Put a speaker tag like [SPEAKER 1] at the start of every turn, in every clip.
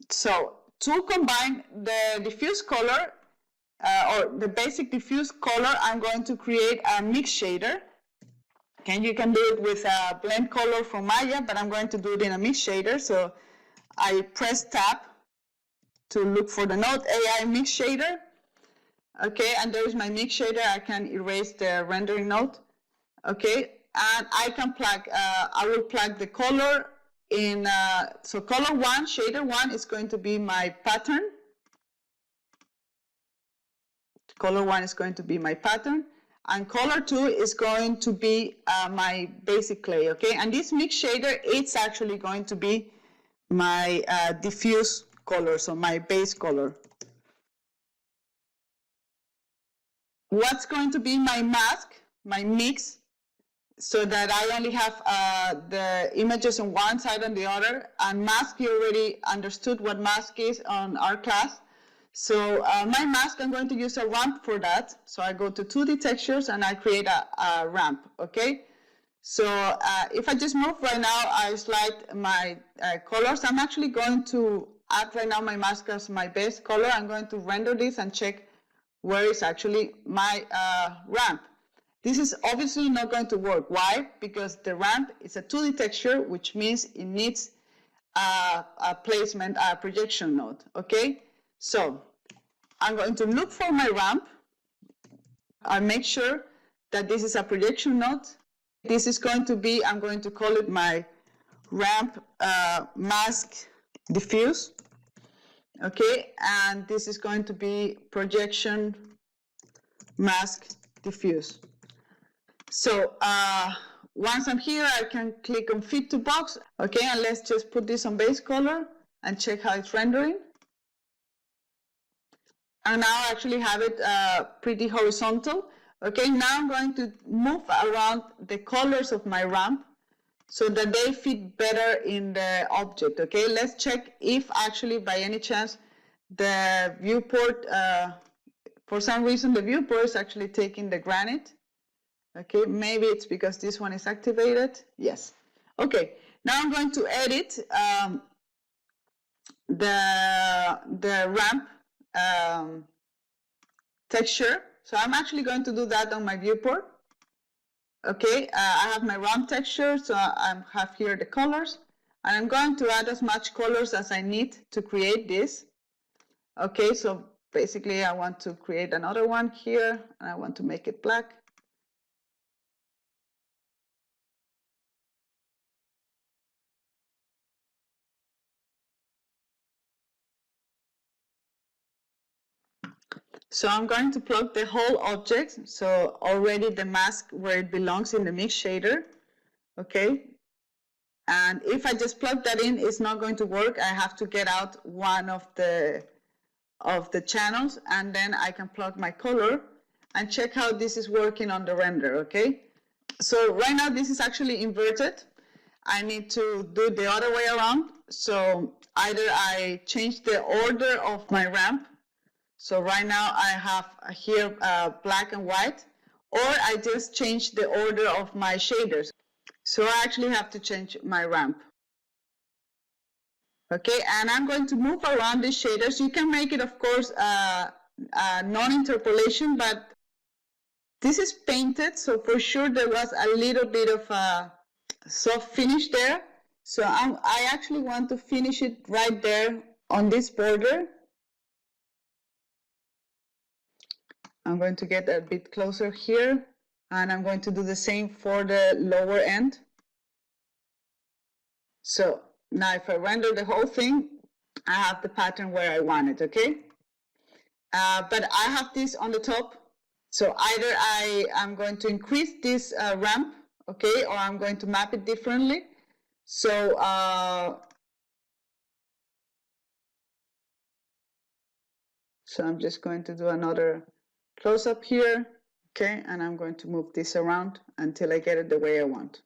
[SPEAKER 1] So to combine the diffuse color or the basic diffuse color, I'm going to create a mix shader. Okay, you can do it with a blend color from Maya, but I'm going to do it in a mix shader. So I press tab to look for the node aiMixShader. Okay, and there is my mix shader. I can erase the rendering node. Okay, and I can plug, I will plug the color in, so color 1, shader 1 is going to be my pattern. Color 1 is going to be my pattern. And color 2 is going to be my basic clay, okay? And this mix shader, it's actually going to be my diffuse color, so my base color. What's going to be my mask, my mix, so that I only have the images on one side and the other. And mask, you already understood what mask is on our class. So my mask, I'm going to use a ramp for that. So I go to 2D textures and I create a ramp, okay? So if I just move right now, I slide my colors. I'm actually going to add right now my mask as my base color. I'm going to render this and check where is actually my ramp. This is obviously not going to work. Why? Because the ramp is a 2D texture, which means it needs a placement, a projection node, okay? So I'm going to look for my ramp. I make sure that this is a projection node. This is going to be, I'm going to call it my ramp mask diffuse. Okay, and this is going to be projection mask diffuse. So once I'm here, I can click on fit to box. Okay, and let's just put this on base color and check how it's rendering. And now I actually have it pretty horizontal. Okay, now I'm going to move around the colors of my ramp so that they fit better in the object. Okay, let's check if actually by any chance the viewport, for some reason the viewport is actually taking the granite. Okay, maybe it's because this one is activated. Yes. Okay, now I'm going to edit the ramp texture. So I'm actually going to do that on my viewport. Okay, I have my ramp texture, so I have here the colors, and I'm going to add as much colors as I need to create this. Okay, so basically I want to create another one here, and I want to make it black. So I'm going to plug the whole object, so already the mask where it belongs in the mix shader. Okay, and if I just plug that in, it's not going to work. I have to get out one of the channels, and then I can plug my color and check how this is working on the render. Okay, so right now this is actually inverted. I need to do the other way around. So either I change the order of my ramp. So right now I have here black and white, or I just change the order of my shaders. So I actually have to change my ramp. Okay, and I'm going to move around these shaders. You can make it, of course, non-interpolation, but this is painted, so for sure there was a little bit of soft finish there. So I actually want to finish it right there on this border. I'm going to get a bit closer here, and I'm going to do the same for the lower end. So now if I render the whole thing, I have the pattern where I want it, okay? But I have this on the top. So either I am going to increase this ramp, okay, or I'm going to map it differently. So I'm just going to do another close up here, okay, and I'm going to move this around until I get it the way I want.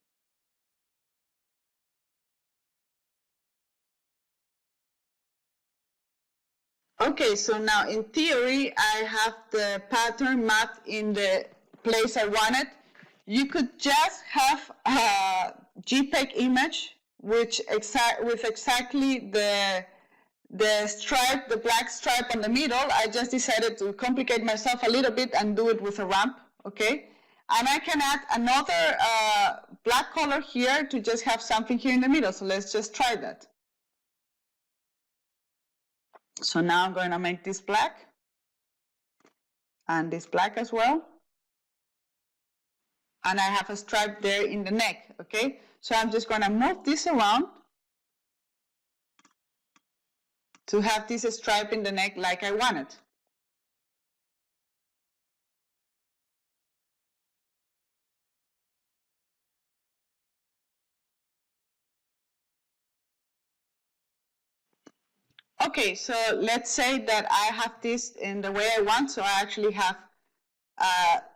[SPEAKER 1] Okay, so now in theory, I have the pattern mapped in the place I wanted. You could just have a JPEG image with exactly the the stripe, the black stripe on the middle, I just decided to complicate myself a little bit and do it with a ramp, okay? And I can add another black color here to just have something here in the middle. So let's just try that. So now I'm going to make this black and this black as well. And I have a stripe there in the neck, okay? So I'm just going to move this around to have this stripe in the neck like I wanted. Okay, so let's say that I have this in the way I want. So I actually have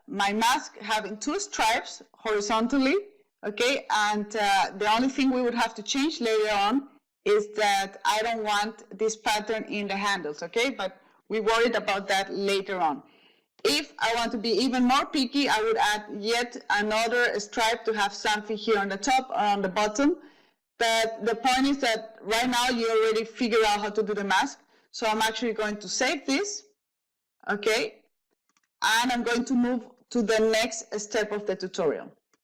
[SPEAKER 1] my mask having two stripes horizontally, okay? And the only thing we would have to change later on is that I don't want this pattern in the handles, okay? But we worried about that later on. If I want to be even more picky, I would add yet another stripe to have something here on the top or on the bottom. But the point is that right now you already figured out how to do the mask. So I'm actually going to save this, okay? And I'm going to move to the next step of the tutorial.